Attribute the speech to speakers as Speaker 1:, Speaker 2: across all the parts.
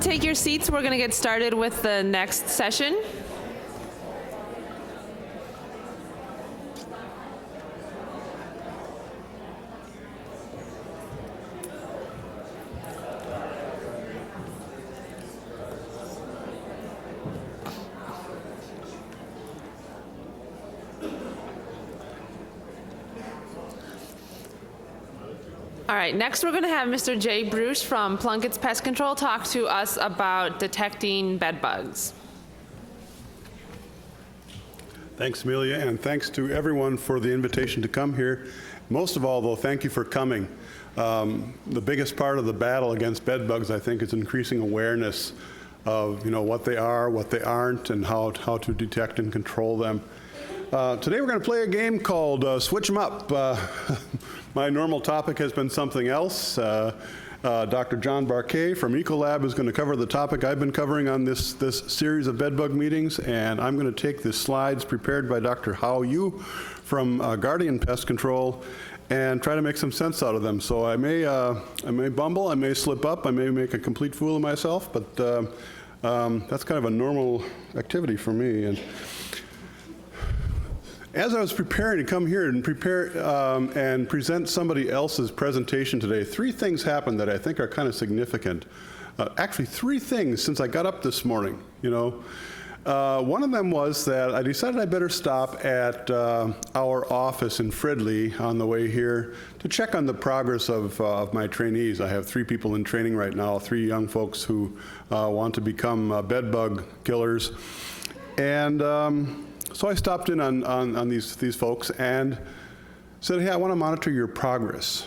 Speaker 1: want to take your seats, we're going to get started with the next session. All right, next we're going to have Mr. Jay Bruesch from Plunkett's Pest Control talk to us about detecting bed bugs.
Speaker 2: Thanks, Amelia, and thanks to everyone for the invitation to come here. Most of all, though, thank you for coming. The biggest part of the battle against bed bugs, I think, is increasing awareness of what they are, what they aren't, and how to detect and control them. Today we're going to play a game called Switch 'em Up. My normal topic has been something else. Dr. John Barquet from Ecolab is going to cover the topic I've been covering on this series of bedbug meetings, and I'm going to take the slides prepared by Dr. Hao Yu from Guardian Pest Control and try to make some sense out of them. So I may bumble, I may slip up, I may make a complete fool of myself, but that's kind of a normal activity for me. And as I was preparing to come here and and present somebody else's presentation today, three things happened that I think are kind of significant. Actually, three things since I got up this morning. One of them was that I decided I better stop at our office in Fridley on the way here to check on the progress of my trainees. I have 3 people in training right now, 3 young folks who want to become bed bug killers. And so I stopped in on these folks and said, hey, I want to monitor your progress.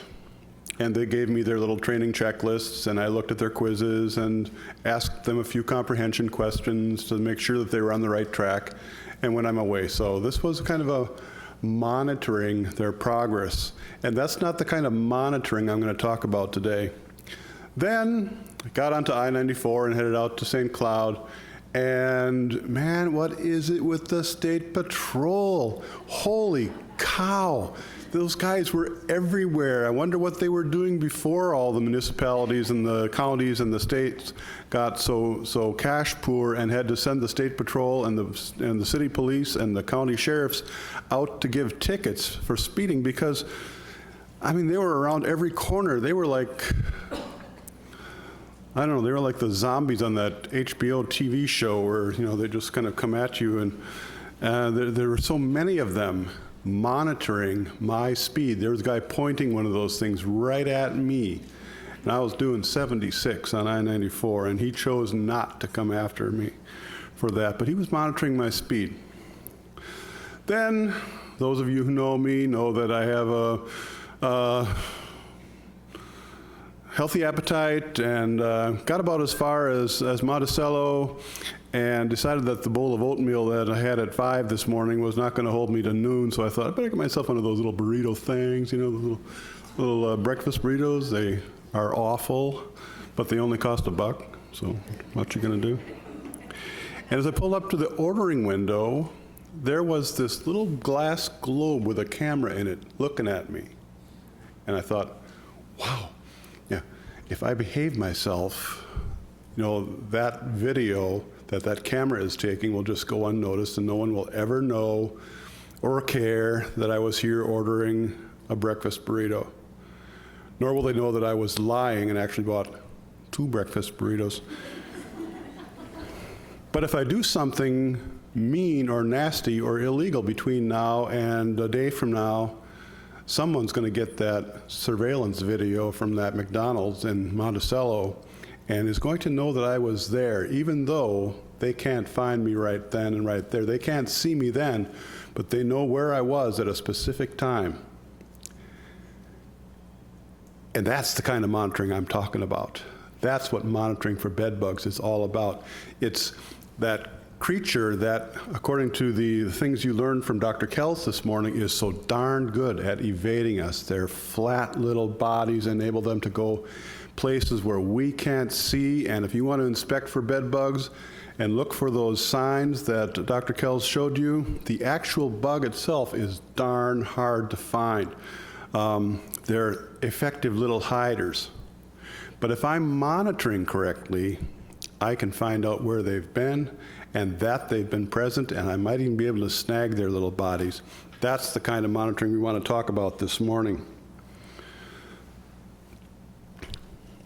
Speaker 2: And they gave me their little training checklists, and I looked at their quizzes and asked them a few comprehension questions to make sure that they were on the right track, and went on my way. So this was kind of a monitoring their progress. And that's not the kind of monitoring I'm going to talk about today. Then I got onto I-94 and headed out to St. Cloud. And man, what is it with the state patrol? Holy cow. Those guys were everywhere. I wonder what they were doing before all the municipalities and the counties and the states got so cash poor and had to send the state patrol and the city police and the county sheriffs out to give tickets for speeding, because, I mean, they were around every corner. They were like, I don't know, they were like the zombies on that HBO TV show where, they just kind of come at you, and there were so many of them monitoring my speed. There was a guy pointing one of those things right at me, and I was doing 76 on I-94, and he chose not to come after me for that, but he was monitoring my speed. Then, those of you who know me know that I have a healthy appetite, and got about as far as Monticello, and decided that the bowl of oatmeal that I had at 5 this morning was not going to hold me to noon, so I thought I'd better get myself one of those little burrito things, the little breakfast burritos. They are awful, but they only cost $1, so what you going to do? And as I pulled up to the ordering window, there was this little glass globe with a camera in it looking at me. And I thought, wow. If I behave myself, that video that camera is taking will just go unnoticed, and no one will ever know or care that I was here ordering a breakfast burrito. Nor will they know that I was lying and actually bought 2 breakfast burritos. But if I do something mean or nasty or illegal between now and a day from now, someone's going to get that surveillance video from that McDonald's in Monticello and is going to know that I was there, even though they can't find me right then and right there. They can't see me then, but they know where I was at a specific time. And that's the kind of monitoring I'm talking about. That's what monitoring for bed bugs is all about. It's that creature that, according to the things you learned from Dr. Kells this morning, is so darn good at evading us. Their flat little bodies enable them to go places where we can't see, and if you want to inspect for bed bugs and look for those signs that Dr. Kells showed you, the actual bug itself is darn hard to find. They're effective little hiders. But if I'm monitoring correctly, I can find out where they've been and that they've been present, and I might even be able to snag their little bodies. That's the kind of monitoring we want to talk about this morning.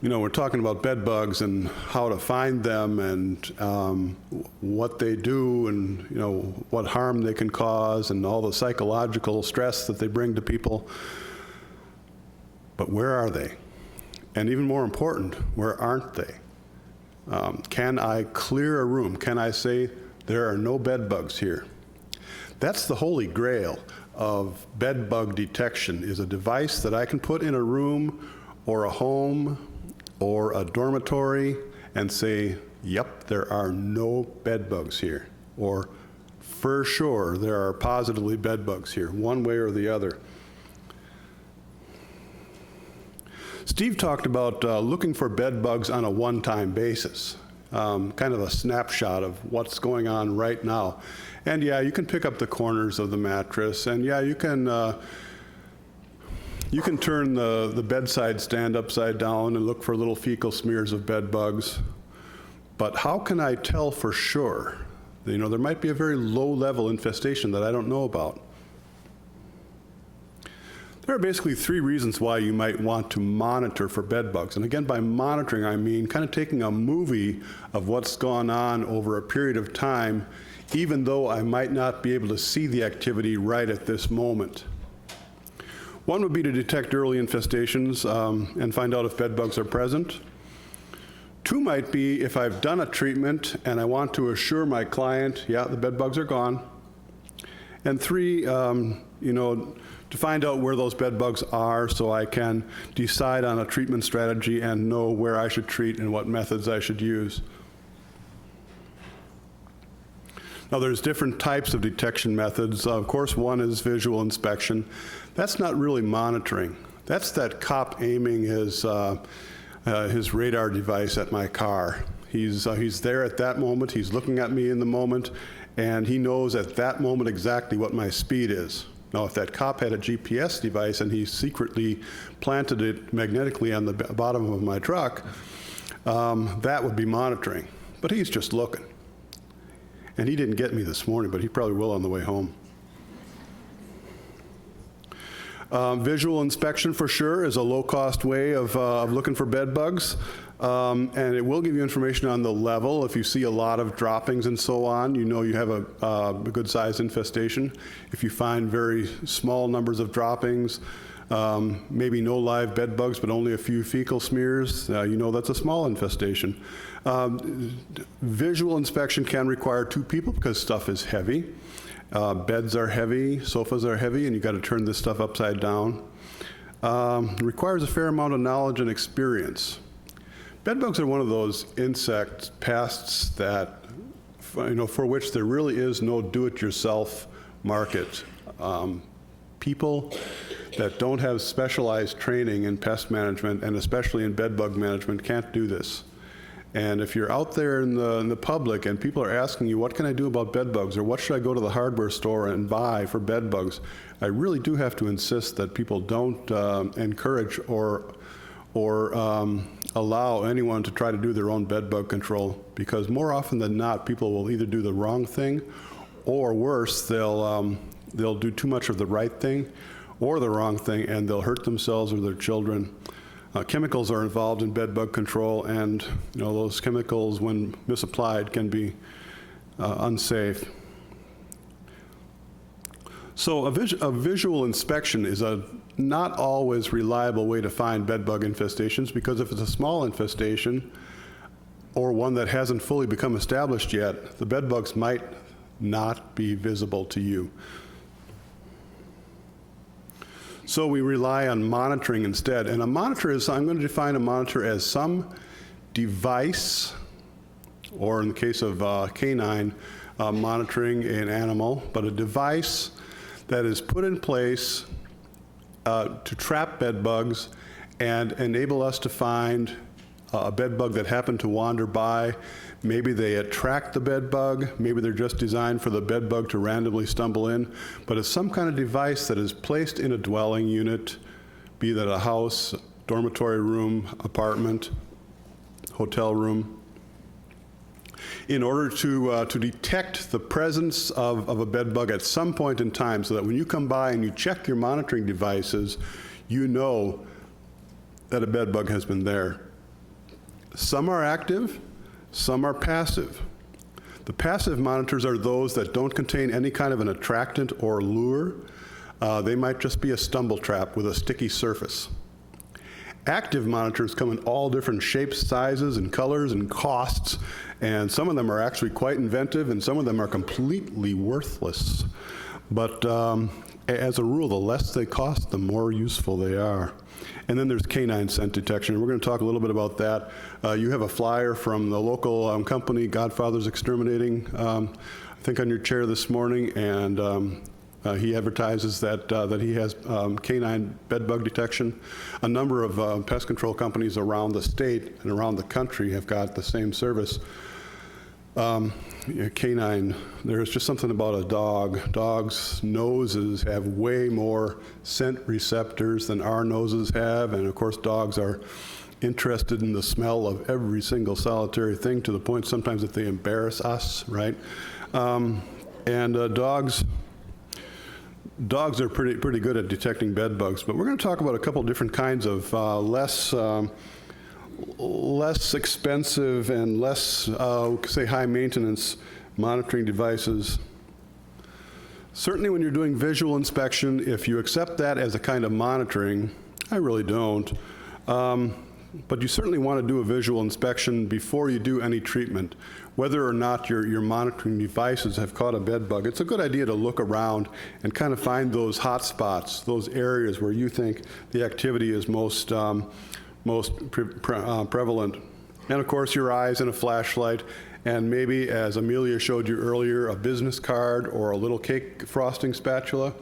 Speaker 2: You know, we're talking about bed bugs and how to find them and what they do and, you know, what harm they can cause and all the psychological stress that they bring to people. But where are they? And even more important, where aren't they? Can I clear a room? Can I say there are no bed bugs here? That's the holy grail of bed bug detection, is a device that I can put in a room or a home or a dormitory and say, yep, there are no bed bugs here, or for sure there are positively bed bugs here, one way or the other. Steve talked about looking for bed bugs on a one-time basis, kind of a snapshot of what's going on right now. And yeah, you can pick up the corners of the mattress, and yeah, you can turn the bedside stand upside down and look for little fecal smears of bed bugs. But how can I tell for sure? You know, there might be a very low-level infestation that I don't know about. There are basically 3 reasons why you might want to monitor for bed bugs. And again, by monitoring, I mean kind of taking a movie of what's gone on over a period of time, even though I might not be able to see the activity right at this moment. One would be to detect early infestations and find out if bed bugs are present. 2 might be if I've done a treatment and I want to assure my client, yeah, the bed bugs are gone. And 3, you know, to find out where those bed bugs are so I can decide on a treatment strategy and know where I should treat and what methods I should use. Now, there's different types of detection methods. Of course, one is visual inspection. That's not really monitoring. That's that cop aiming his radar device at my car. He's there at that moment, he's looking at me in the moment, and he knows at that moment exactly what my speed is. Now, if that cop had a GPS device and he secretly planted it magnetically on the bottom of my truck, that would be monitoring. But he's just looking. And he didn't get me this morning, but he probably will on the way home. Visual inspection, for sure, is a low-cost way of looking for bed bugs. And it will give you information on the level. If you see a lot of droppings and so on, you know you have a good-sized infestation. If you find very small numbers of droppings, maybe no live bed bugs, but only a few fecal smears, you know that's a small infestation. Visual inspection can require 2 people because stuff is heavy. Beds are heavy, sofas are heavy, and you've got to turn this stuff upside down. It requires a fair amount of knowledge and experience. Bed bugs are one of those insect pests that, you know, for which there really is no do-it-yourself market. People that don't have specialized training in pest management, and especially in bed bug management, can't do this. And if you're out there in the public and people are asking you, what can I do about bed bugs, or what should I go to the hardware store and buy for bed bugs, I really do have to insist that people don't encourage or allow anyone to try to do their own bed bug control, because more often than not, people will either do the wrong thing, or worse, they'll do too much of the right thing or the wrong thing, and they'll hurt themselves or their children. Chemicals are involved in bed bug control, and you know those chemicals, when misapplied, can be unsafe. So a visual inspection is a not always reliable way to find bed bug infestations, because if it's a small infestation or one that hasn't fully become established yet, the bed bugs might not be visible to you. So we rely on monitoring instead. And a monitor is, I'm going to define a monitor as some device, or in the case of canine, monitoring an animal, but a device that is put in place to trap bed bugs and enable us to find a bed bug that happened to wander by. Maybe they attract the bed bug, maybe they're just designed for the bed bug to randomly stumble in, but it's some kind of device that is placed in a dwelling unit, be that a house, dormitory room, apartment, hotel room. in order to detect the presence of a bed bug at some point in time, so that when you come by and you check your monitoring devices, you know that a bed bug has been there. Some are active, some are passive. The passive monitors are those that don't contain any kind of an attractant or lure. They might just be a stumble trap with a sticky surface. Active monitors come in all different shapes, sizes, and colors and costs, and some of them are actually quite inventive, and some of them are completely worthless. But as a rule, the less they cost, the more useful they are. And then there's canine scent detection. We're going to talk a little bit about that. You have a flyer from the local company, Godfather's Exterminating, I think on your chair this morning, and he advertises that he has canine bed bug detection. A number of pest control companies around the state and around the country have got the same service. Canine, there's just something about a dog. Dogs' noses have way more scent receptors than our noses have, and of course dogs are interested in the smell of every single solitary thing, to the point sometimes that they embarrass us, right? Dogs are pretty good at detecting bed bugs, but we're going to talk about a couple different kinds of less expensive and less, say, high maintenance monitoring devices. Certainly when you're doing visual inspection, if you accept that as a kind of monitoring, I really don't, but you certainly want to do a visual inspection before you do any treatment. Whether or not your monitoring devices have caught a bed bug, it's a good idea to look around and kind of find those hot spots, those areas where you think the activity is most prevalent. And of course, your eyes and a flashlight, and maybe, as Amelia showed you earlier, a business card or a little cake frosting spatula.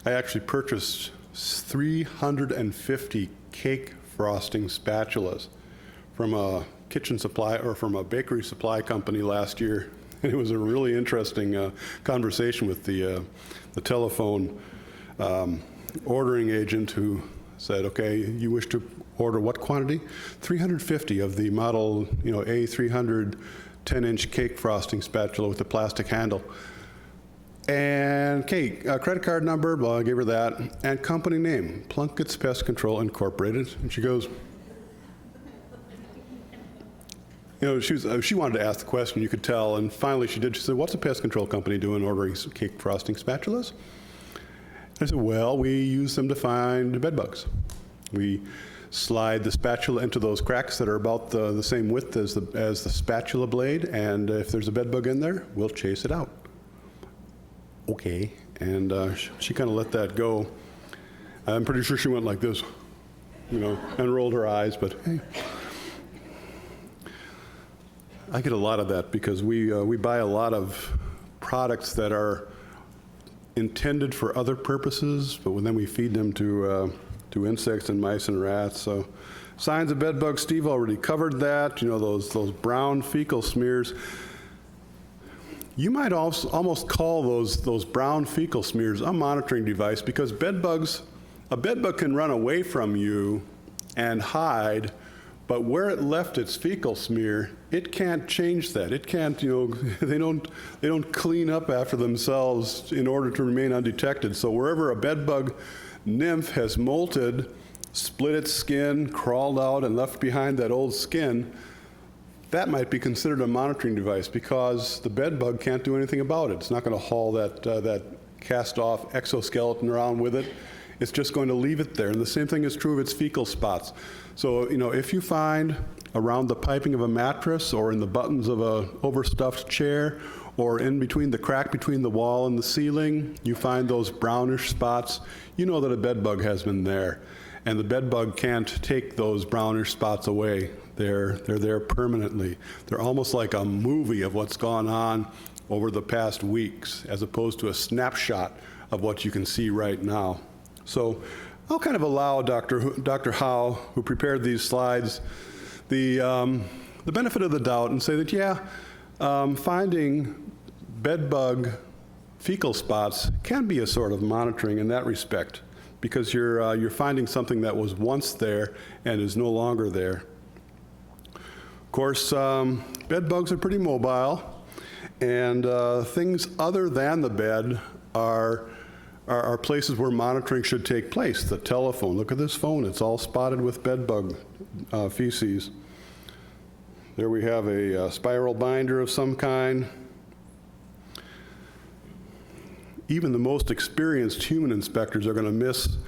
Speaker 2: I actually purchased 350 cake frosting spatulas from a kitchen supply or from a bakery supply company last year. And it was a really interesting conversation with the telephone ordering agent, who said, okay, you wish to order what quantity? 350 of the model, A300 10-inch cake frosting spatula with a plastic handle. And credit card number, blah, I gave her that, and company name, Plunkett's Pest Control Incorporated. And she goes, she wanted to ask the question, you could tell, and finally she did. She said, what's a pest control company doing ordering cake frosting spatulas? I said, well, we use them to find bed bugs. We slide the spatula into those cracks that are about the same width as the spatula blade, and if there's a bed bug in there, we'll chase it out. Okay, and she kind of let that go. I'm pretty sure she went like this, and rolled her eyes, but hey. I get a lot of that because we buy a lot of products that are intended for other purposes, but then we feed them to insects and mice and rats. So signs of bed bugs, Steve already covered that. Those brown fecal smears. You might almost call those brown fecal smears a monitoring device, because a bed bug can run away from you and hide, but where it left its fecal smear, it can't change that. It can't, they don't clean up after themselves in order to remain undetected. So wherever a bed bug nymph has molted, split its skin, crawled out, and left behind that old skin, that might be considered a monitoring device, because the bed bug can't do anything about it. It's not going to haul that cast-off exoskeleton around with it. It's just going to leave it there. And the same thing is true of its fecal spots. So, if you find around the piping of a mattress, or in the buttons of a overstuffed chair, or in between the crack between the wall and the ceiling, you find those brownish spots, you know that a bed bug has been there. And the bed bug can't take those brownish spots away. They're there permanently. They're almost like a movie of what's gone on over the past weeks, as opposed to a snapshot of what you can see right now. So I'll kind of allow Dr. Howe, who prepared these slides, the benefit of the doubt, and say that, finding bed bug fecal spots can be a sort of monitoring in that respect, because you're finding something that was once there and is no longer there. Of course, bed bugs are pretty mobile, and things other than the bed are places where monitoring should take place. The telephone, look at this phone, it's all spotted with bed bug feces. There we have a spiral binder of some kind. Even the most experienced human inspectors are going to miss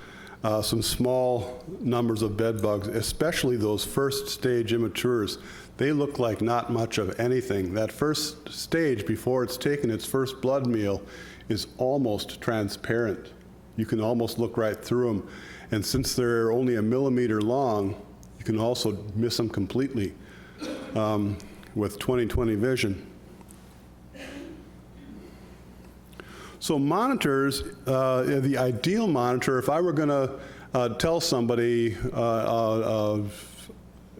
Speaker 2: some small numbers of bed bugs, especially those first stage immatures. They look like not much of anything. That first stage, before it's taken its first blood meal, is almost transparent. You can almost look right through them. And since they're only a millimeter long, you can also miss them completely with 20/20 vision. So monitors, the ideal monitor, if I were going to tell somebody,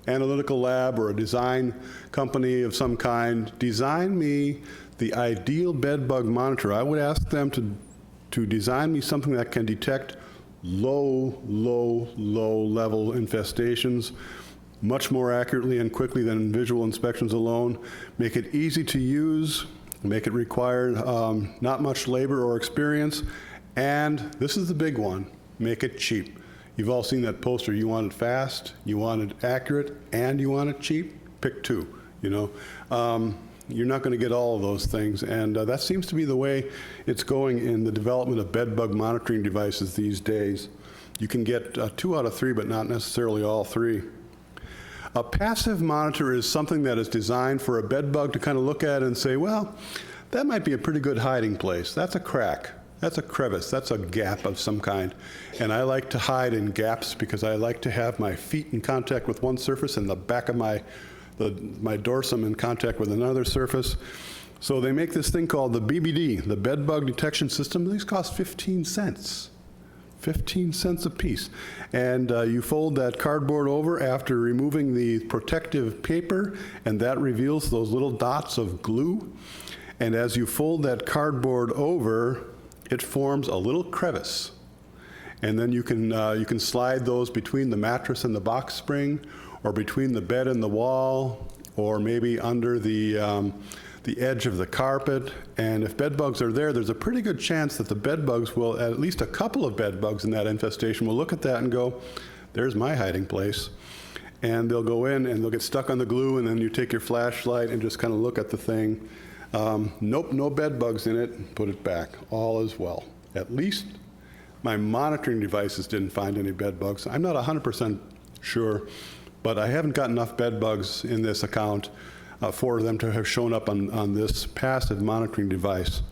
Speaker 2: analytical lab or a design company of some kind, design me the ideal bed bug monitor, I would ask them to design me something that can detect low level infestations much more accurately and quickly than visual inspections alone, make it easy to use, make it require not much labor or experience, and this is the big one, make it cheap. You've all seen that poster, you want it fast, you want it accurate, and you want it cheap? Pick two, you know. You're not going to get all of those things, and that seems to be the way it's going in the development of bed bug monitoring devices these days. You can get 2 out of 3, but not necessarily all 3. A passive monitor is something that is designed for a bed bug to kind of look at and say, well, that might be a pretty good hiding place. That's a crack. That's a crevice. That's a gap of some kind. And I like to hide in gaps because I like to have my feet in contact with one surface and the back of my dorsum in contact with another surface. So they make this thing called the BBD, the Bed Bug Detection System. These cost 15 cents. 15 cents a piece. And you fold that cardboard over after removing the protective paper, and that reveals those little dots of glue. And as you fold that cardboard over, it forms a little crevice. And then you can slide those between the mattress and the box spring, or between the bed and the wall, or maybe under the edge of the carpet. And if bed bugs are there, there's a pretty good chance that the bed bugs will, at least a couple of bed bugs in that infestation will look at that and go, there's my hiding place. And they'll go in and they'll get stuck on the glue, and then you take your flashlight and just kind of look at the thing. Nope, no bed bugs in it, put it back, all is well. At least my monitoring devices didn't find any bed bugs. I'm not 100% sure, but I haven't got enough bed bugs in this account for them to have shown up on this passive monitoring device.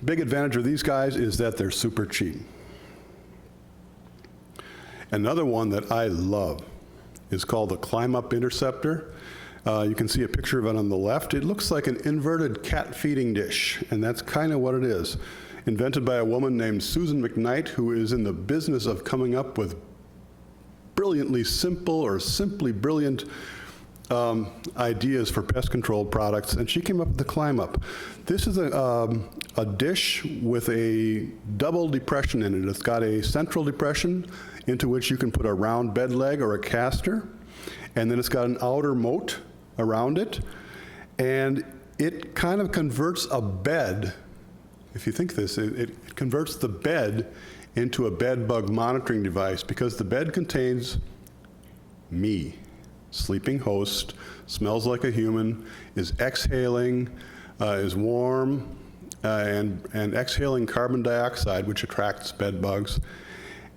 Speaker 2: Big advantage of these guys is that they're super cheap. Another one that I love is called the Climb Up Interceptor. You can see a picture of it on the left. It looks like an inverted cat feeding dish, and that's kind of what it is. Invented by a woman named Susan McKnight, who is in the business of coming up with brilliantly simple or simply brilliant ideas for pest control products, and she came up with the Climb Up. This is a dish with a double depression in it. It's got a central depression into which you can put a round bed leg or a caster, and then it's got an outer moat around it, and it kind of converts a bed, if you think this, it converts the bed into a bed bug monitoring device, because the bed contains me, sleeping host, smells like a human, is exhaling, is warm, and exhaling carbon dioxide, which attracts bed bugs.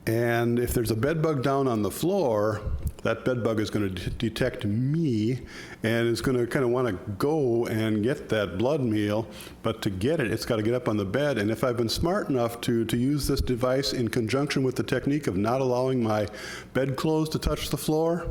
Speaker 2: And if there's a bed bug down on the floor, that bed bug is going to detect me and is going to kind of want to go and get that blood meal. But to get it, it's got to get up on the bed. And if I've been smart enough to use this device in conjunction with the technique of not allowing my bedclothes to touch the floor,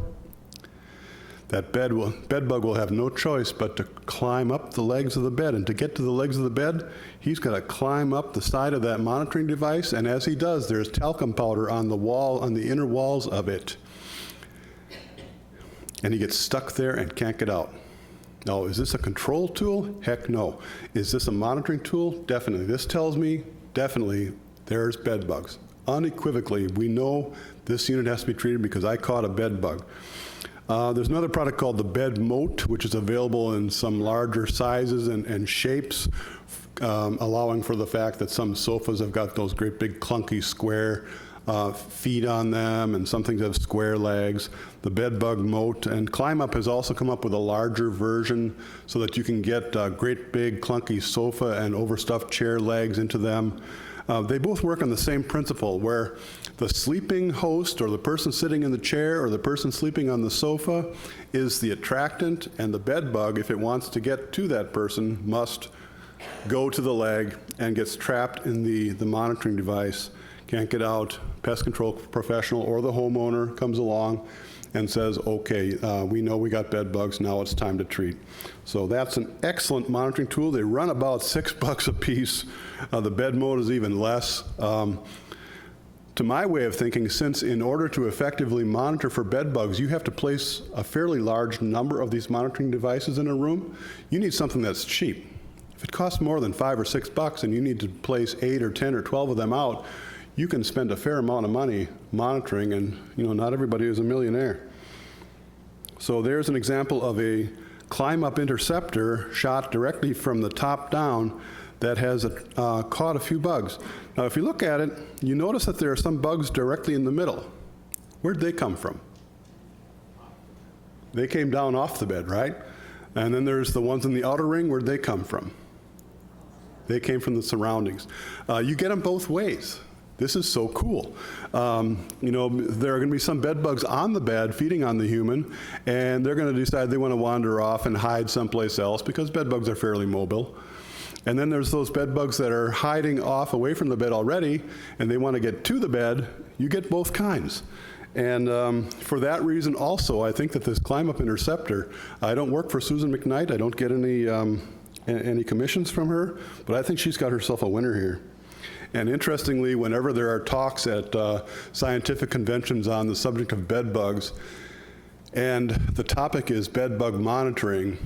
Speaker 2: that bed bug will have no choice but to climb up the legs of the bed. And to get to the legs of the bed, he's got to climb up the side of that monitoring device. And as he does, there's talcum powder on the wall, on the inner walls of it. And he gets stuck there and can't get out. Now, is this a control tool? Heck no. Is this a monitoring tool? Definitely. This tells me, definitely, there's bed bugs. Unequivocally, we know this unit has to be treated because I caught a bed bug. There's another product called the Bed Moat, which is available in some larger sizes and shapes, allowing for the fact that some sofas have got those great big clunky square feet on them, and some things have square legs. The Bed Bug Moat, and Climb Up has also come up with a larger version so that you can get great big clunky sofa and overstuffed chair legs into them. They both work on the same principle, where the sleeping host or the person sitting in the chair or the person sleeping on the sofa is the attractant, and the bed bug, if it wants to get to that person, must go to the leg and gets trapped in the monitoring device, can't get out. Pest control professional or the homeowner comes along and says, okay, we know we got bed bugs, now it's time to treat. So that's an excellent monitoring tool. They run about $6 a piece. The bed mode is even less. To my way of thinking, since in order to effectively monitor for bed bugs, you have to place a fairly large number of these monitoring devices in a room, you need something that's cheap. If it costs more than $5 or $6 and you need to place 8 or 10 or 12 of them out, you can spend a fair amount of money monitoring, and not everybody is a millionaire. So there's an example of a climb-up interceptor shot directly from the top down that has caught a few bugs. Now, if you look at it, you notice that there are some bugs directly in the middle. Where'd they come from? They came down off the bed, right? And then there's the ones in the outer ring. Where'd they come from? They came from the surroundings. You get them both ways. This is so cool. There are going to be some bed bugs on the bed feeding on the human, and they're going to decide they want to wander off and hide someplace else because bed bugs are fairly mobile. And then there's those bed bugs that are hiding off away from the bed already, and they want to get to the bed. You get both kinds. And for that reason also, I think that this climb-up interceptor, I don't work for Susan McKnight. I don't get any commissions from her, but I think she's got herself a winner here. And interestingly, whenever there are talks at scientific conventions on the subject of bed bugs, and the topic is bed bug monitoring,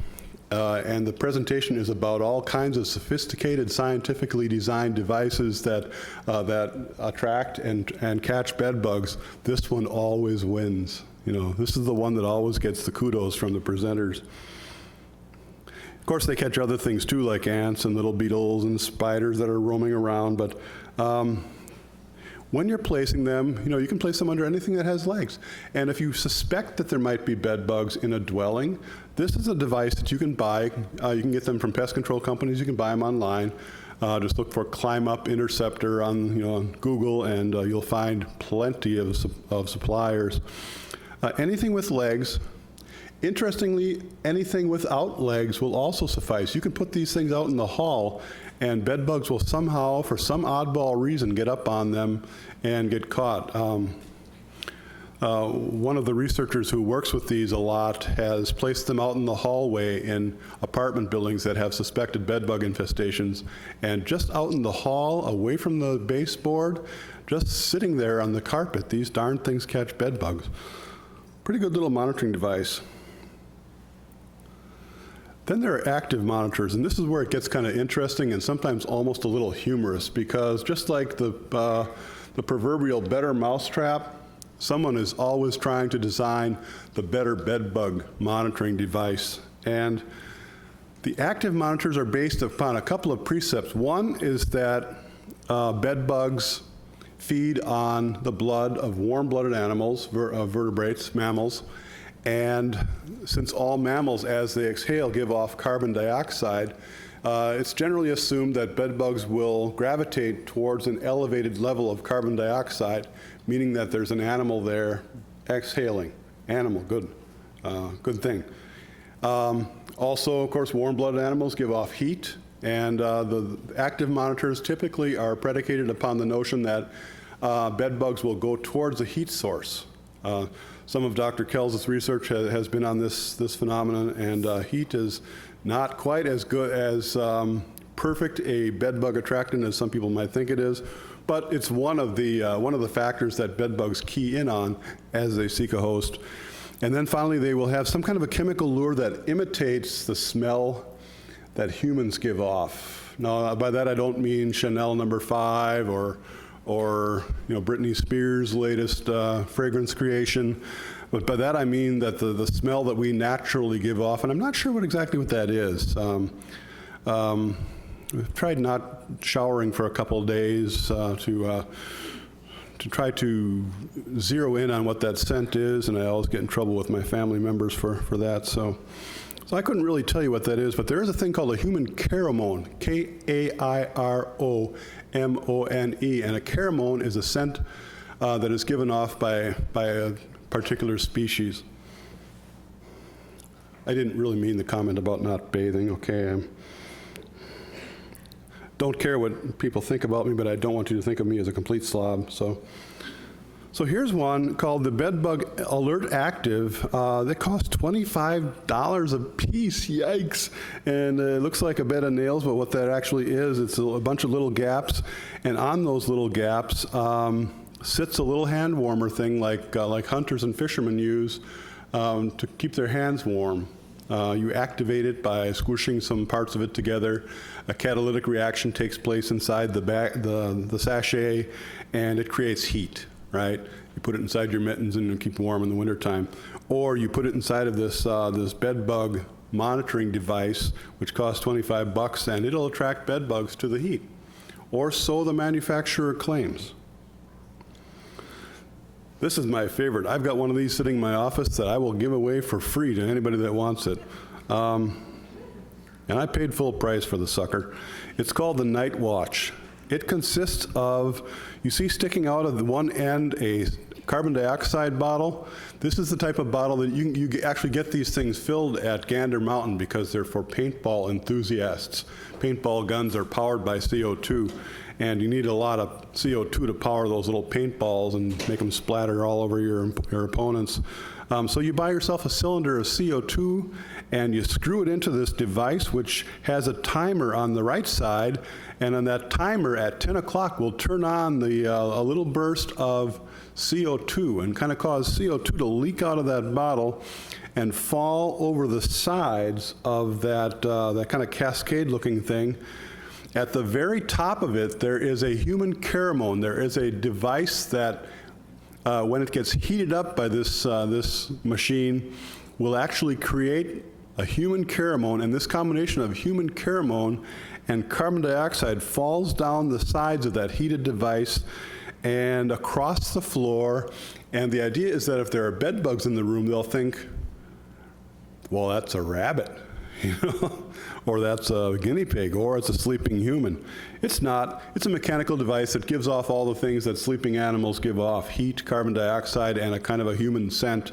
Speaker 2: and the presentation is about all kinds of sophisticated, scientifically designed devices that attract and catch bed bugs, this one always wins. This is the one that always gets the kudos from the presenters. Of course, they catch other things too, like ants and little beetles and spiders that are roaming around, but when you're placing them, you can place them under anything that has legs. And if you suspect that there might be bed bugs in a dwelling, this is a device that you can buy. You can get them from pest control companies. You can buy them online. Just look for Climb Up Interceptor on Google, and you'll find plenty of suppliers. Anything with legs. Interestingly, anything without legs will also suffice. You can put these things out in the hall, and bed bugs will somehow, for some oddball reason, get up on them and get caught. One of the researchers who works with these a lot has placed them out in the hallway in apartment buildings that have suspected bed bug infestations, and just out in the hall, away from the baseboard, just sitting there on the carpet, these darn things catch bed bugs. Pretty good little monitoring device. Then there are active monitors, and this is where it gets kind of interesting and sometimes almost a little humorous, because just like the proverbial better mousetrap, someone is always trying to design the better bed bug monitoring device. And the active monitors are based upon a couple of precepts. One is that bed bugs feed on the blood of warm-blooded animals, vertebrates, mammals, and since all mammals, as they exhale, give off carbon dioxide, it's generally assumed that bed bugs will gravitate towards an elevated level of carbon dioxide, meaning that there's an animal there exhaling. Animal, good thing. Also, of course, warm-blooded animals give off heat, and the active monitors typically are predicated upon the notion that bed bugs will go towards a heat source. Some of Dr. Kells' research has been on this phenomenon, and heat is not quite as good as perfect a bed bug attractant as some people might think it is, but it's one of the factors that bed bugs key in on as they seek a host. And then finally, they will have some kind of a chemical lure that imitates the smell that humans give off. Now, by that I don't mean Chanel No. 5 or Britney Spears' latest fragrance creation, But by that I mean that the smell that we naturally give off, and I'm not sure exactly what that is. I've tried not showering for a couple of days to try to zero in on what that scent is, and I always get in trouble with my family members for that. So I couldn't really tell you what that is, but there is a thing called a human pheromone, K-A-I-R-O-M-O-N-E, and a pheromone is a scent that is given off by a particular species. I didn't really mean the comment about not bathing, okay? Don't care what people think about me, but I don't want you to think of me as a complete slob. So here's one called the Bedbug Alert Active. They cost $25 a piece, yikes. And it looks like a bed of nails, but what that actually is, it's a bunch of little gaps, and on those little gaps sits a little hand warmer thing like hunters and fishermen use to keep their hands warm. You activate it by squishing some parts of it together. A catalytic reaction takes place inside the sachet, and it creates heat, right? You put it inside your mittens and you keep warm in the wintertime. Or you put it inside of this bed bug monitoring device, which costs $25, and it'll attract bed bugs to the heat. Or so the manufacturer claims. This is my favorite. I've got one of these sitting in my office that I will give away for free to anybody that wants it. And I paid full price for the sucker. It's called the Night Watch. It consists of, you see sticking out of the one end a carbon dioxide bottle. This is the type of bottle that you actually get these things filled at Gander Mountain because they're for paintball enthusiasts. Paintball guns are powered by CO2. And you need a lot of CO2 to power those little paintballs and make them splatter all over your opponents. So you buy yourself a cylinder of CO2 and you screw it into this device, which has a timer on the right side, and on that timer at 10 o'clock will turn on a little burst of CO2 and kind of cause CO2 to leak out of that bottle and fall over the sides of that kind of cascade-looking thing. At the very top of it, there is a human pheromone. There is a device that, when it gets heated up by this machine, will actually create a human pheromone, and this combination of human pheromone and carbon dioxide falls down the sides of that heated device and across the floor. And the idea is that if there are bed bugs in the room, they'll think, well, that's a rabbit. You know, or that's a guinea pig, or it's a sleeping human. It's not. It's a mechanical device that gives off all the things that sleeping animals give off: heat, carbon dioxide, and a kind of a human scent.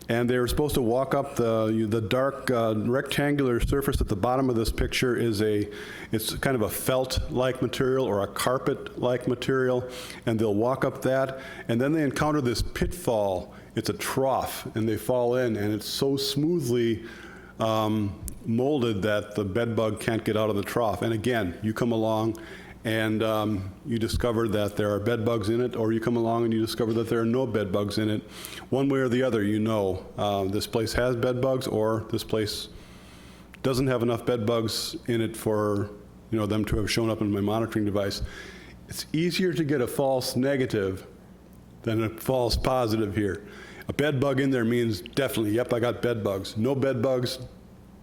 Speaker 2: And they're supposed to walk up the dark rectangular surface at the bottom of this picture it's kind of a felt-like material or a carpet-like material, and they'll walk up that, and then they encounter this pitfall. It's a trough, and they fall in, and it's so smoothly molded that the bed bug can't get out of the trough. And again, you come along and you discover that there are bed bugs in it, or you come along and you discover that there are no bed bugs in it. One way or the other, you know this place has bed bugs, or this place doesn't have enough bed bugs in it for them to have shown up in my monitoring device. It's easier to get a false negative than a false positive here. A bed bug in there means definitely, yep, I got bed bugs. No bed bugs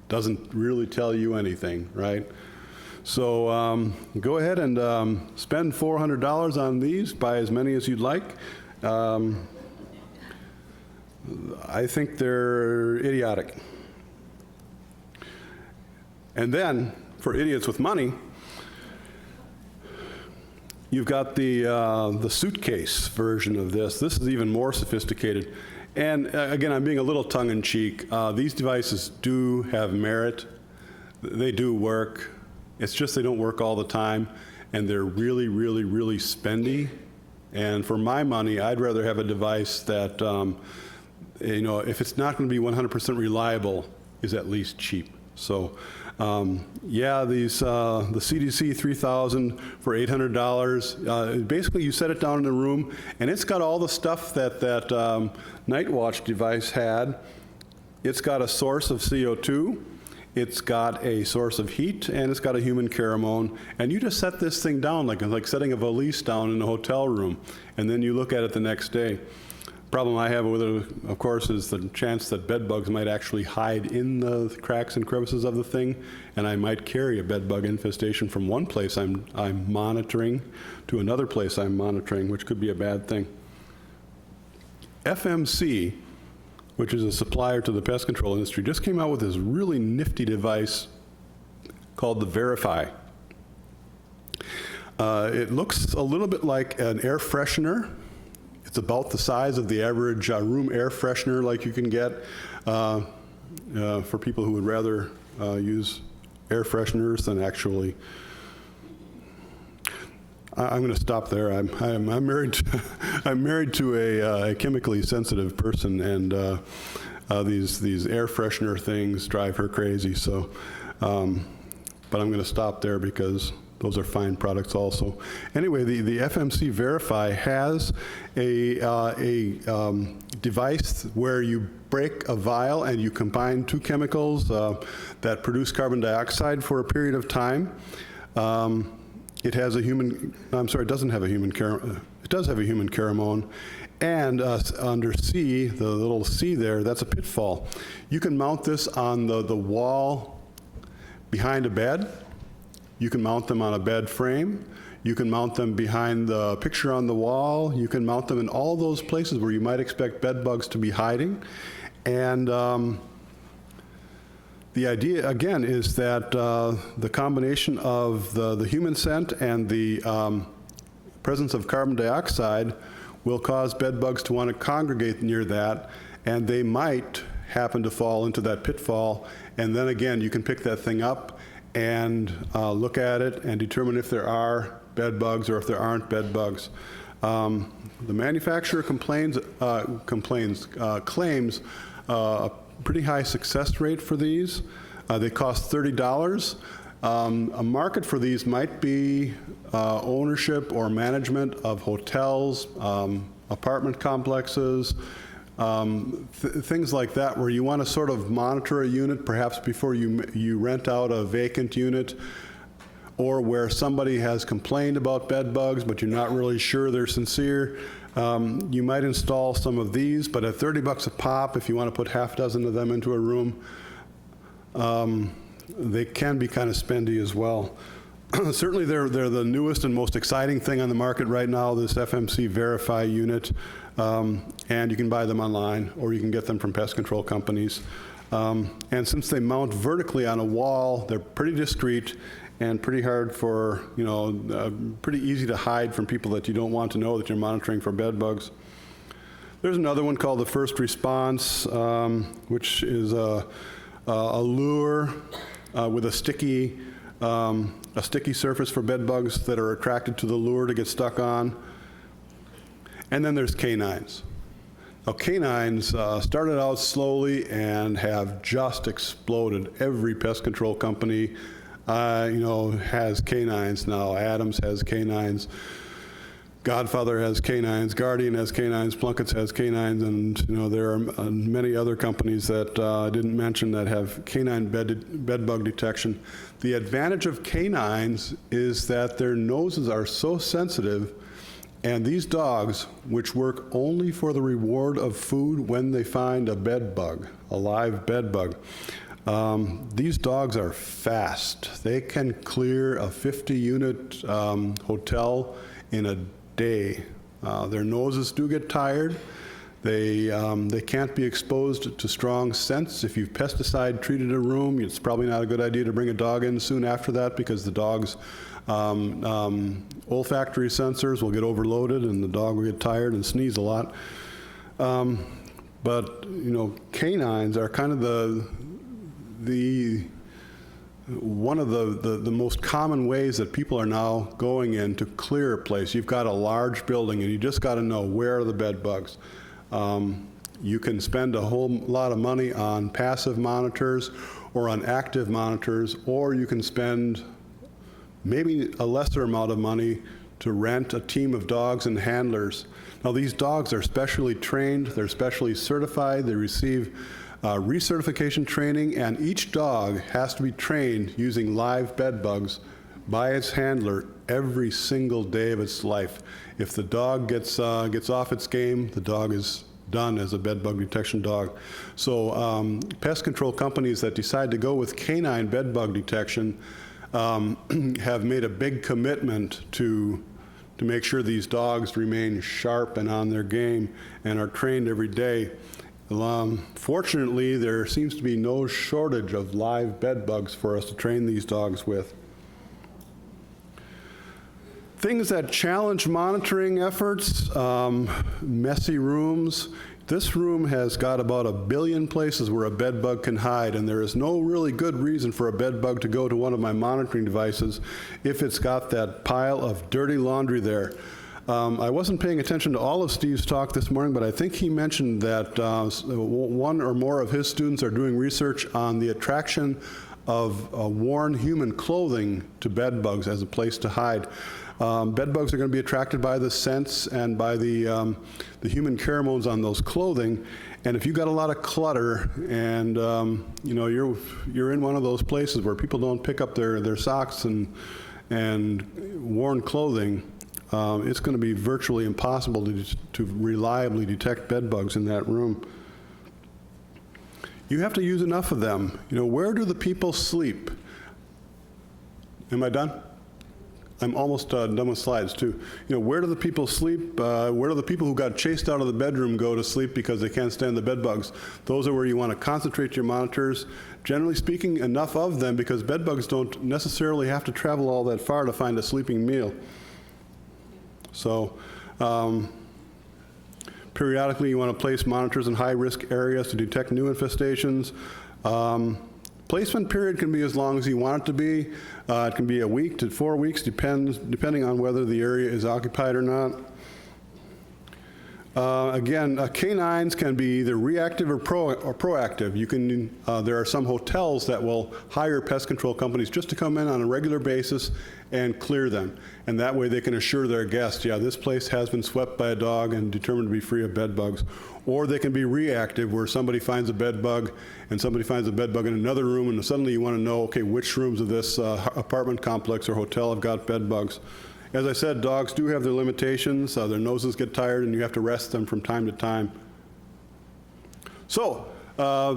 Speaker 2: doesn't really tell you anything, right? So go ahead and spend $400 on these, buy as many as you'd like. I think they're idiotic. And then, for idiots with money, you've got the suitcase version of this. This is even more sophisticated. And again, I'm being a little tongue-in-cheek. These devices do have merit. They do work. It's just they don't work all the time, and they're really, really, really spendy. And for my money, I'd rather have a device that, if it's not going to be 100% reliable, is at least cheap. So, yeah, these the CDC 3000 for $800. Basically, you set it down in a room, and it's got all the stuff that Night Watch device had. It's got a source of CO2. It's got a source of heat, and it's got a human pheromone. And you just set this thing down like setting a valise down in a hotel room, and then you look at it the next day. Problem I have with it, of course, is the chance that bed bugs might actually hide in the cracks and crevices of the thing, and I might carry a bed bug infestation from one place I'm monitoring to another place I'm monitoring, which could be a bad thing. FMC, which is a supplier to the pest control industry, just came out with this really nifty device called the Verify. It looks a little bit like an air freshener. It's about the size of the average room air freshener like you can get for people who would rather use air fresheners than actually. I'm going to stop there. I'm married to a chemically sensitive person, and these air freshener things drive her crazy. So, but I'm going to stop there because those are fine products also. Anyway, the FMC Verify has a device where you break a vial and you combine two chemicals that produce carbon dioxide for a period of time. It has a human, I'm sorry, it doesn't have a human, it does have a human pheromone. And under C, the little C there, that's a pitfall. You can mount this on the wall behind a bed. You can mount them on a bed frame. You can mount them behind the picture on the wall. You can mount them in all those places where you might expect bed bugs to be hiding. And the idea, again, is that the combination of the human scent and the presence of carbon dioxide will cause bed bugs to want to congregate near that, and they might happen to fall into that pitfall. And then again, you can pick that thing up and look at it and determine if there are bed bugs or if there aren't bed bugs. The manufacturer claims a pretty high success rate for these. They cost $30. A market for these might be ownership or management of hotels, apartment complexes, things like that, where you want to sort of monitor a unit perhaps before you rent out a vacant unit, or where somebody has complained about bed bugs but you're not really sure they're sincere. You might install some of these, but at $30 a pop, if you want to put half a dozen of them into a room, they can be kind of spendy as well. Certainly they're the newest and most exciting thing on the market right now, this FMC Verify unit, and you can buy them online or you can get them from pest control companies. And since they mount vertically on a wall, they're pretty discreet and pretty hard for, pretty easy to hide from people that you don't want to know that you're monitoring for bed bugs. There's another one called the First Response, which is a lure with a sticky surface for bed bugs that are attracted to the lure to get stuck on. And then there's canines. Now, canines started out slowly and have just exploded. Every pest control company, has canines now. Adams has canines. Godfather has canines. Guardian has canines. Plunkett has canines, and there are many other companies that I didn't mention that have canine bed bug detection. The advantage of canines is that their noses are so sensitive. And these dogs, which work only for the reward of food when they find a bed bug, a live bed bug, these dogs are fast. They can clear a 50-unit hotel in a day. Their noses do get tired. They can't be exposed to strong scents. If you've pesticide treated a room, it's probably not a good idea to bring a dog in soon after that, because the dog's olfactory sensors will get overloaded and the dog will get tired and sneeze a lot. But canines are kind of one of the most common ways that people are now going in to clear a place. You've got a large building and you just got to know where are the bed bugs. You can spend a whole lot of money on passive monitors or on active monitors, or you can spend maybe a lesser amount of money to rent a team of dogs and handlers. Now, these dogs are specially trained, they're specially certified, they receive recertification training, and each dog has to be trained using live bed bugs by its handler every single day of its life. If the dog gets off its game, the dog is done as a bed bug detection dog. So pest control companies that decide to go with canine bed bug detection have made a big commitment to make sure these dogs remain sharp and on their game and are trained every day. Fortunately, there seems to be no shortage of live bed bugs for us to train these dogs with. Things that challenge monitoring efforts, messy rooms. This room has got about 1 billion places where a bed bug can hide, and there is no really good reason for a bed bug to go to one of my monitoring devices if it's got that pile of dirty laundry there. I wasn't paying attention to all of Steve's talk this morning, but I think he mentioned that one or more of his students are doing research on the attraction of worn human clothing to bed bugs as a place to hide. Bed bugs are going to be attracted by the scents and by the human pheromones on those clothing. And if you've got a lot of clutter and you know, you're in one of those places where people don't pick up their socks and worn clothing, it's going to be virtually impossible to reliably detect bed bugs in that room. You have to use enough of them. You know, where do the people sleep? Am I done? I'm almost done with slides too. You know, where do the people sleep? Where do the people who got chased out of the bedroom go to sleep because they can't stand the bed bugs? Those are where you want to concentrate your monitors. Generally speaking, enough of them, because bed bugs don't necessarily have to travel all that far to find a sleeping meal. So periodically you want to place monitors in high-risk areas to detect new infestations. Placement period can be as long as you want it to be. It can be a week to 4 weeks, depending on whether the area is occupied or not. Again, canines can be either reactive or proactive. You can, there are some hotels that will hire pest control companies just to come in on a regular basis and clear them. And that way they can assure their guests, yeah, this place has been swept by a dog and determined to be free of bed bugs. Or they can be reactive, where somebody finds a bed bug and somebody finds a bed bug in another room, and suddenly you want to know, okay, which rooms of this apartment complex or hotel have got bed bugs. As I said, dogs do have their limitations. Their noses get tired and you have to rest them from time to time. So,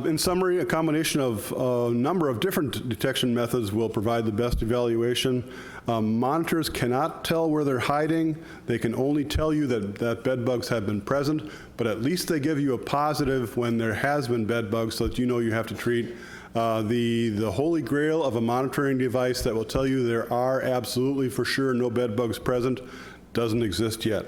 Speaker 2: in summary, a combination of a number of different detection methods will provide the best evaluation. Monitors cannot tell where they're hiding. They can only tell you that bed bugs have been present, but at least they give you a positive when there has been bed bugs, so that you know you have to treat. The holy grail of a monitoring device that will tell you there are absolutely for sure no bed bugs present doesn't exist yet.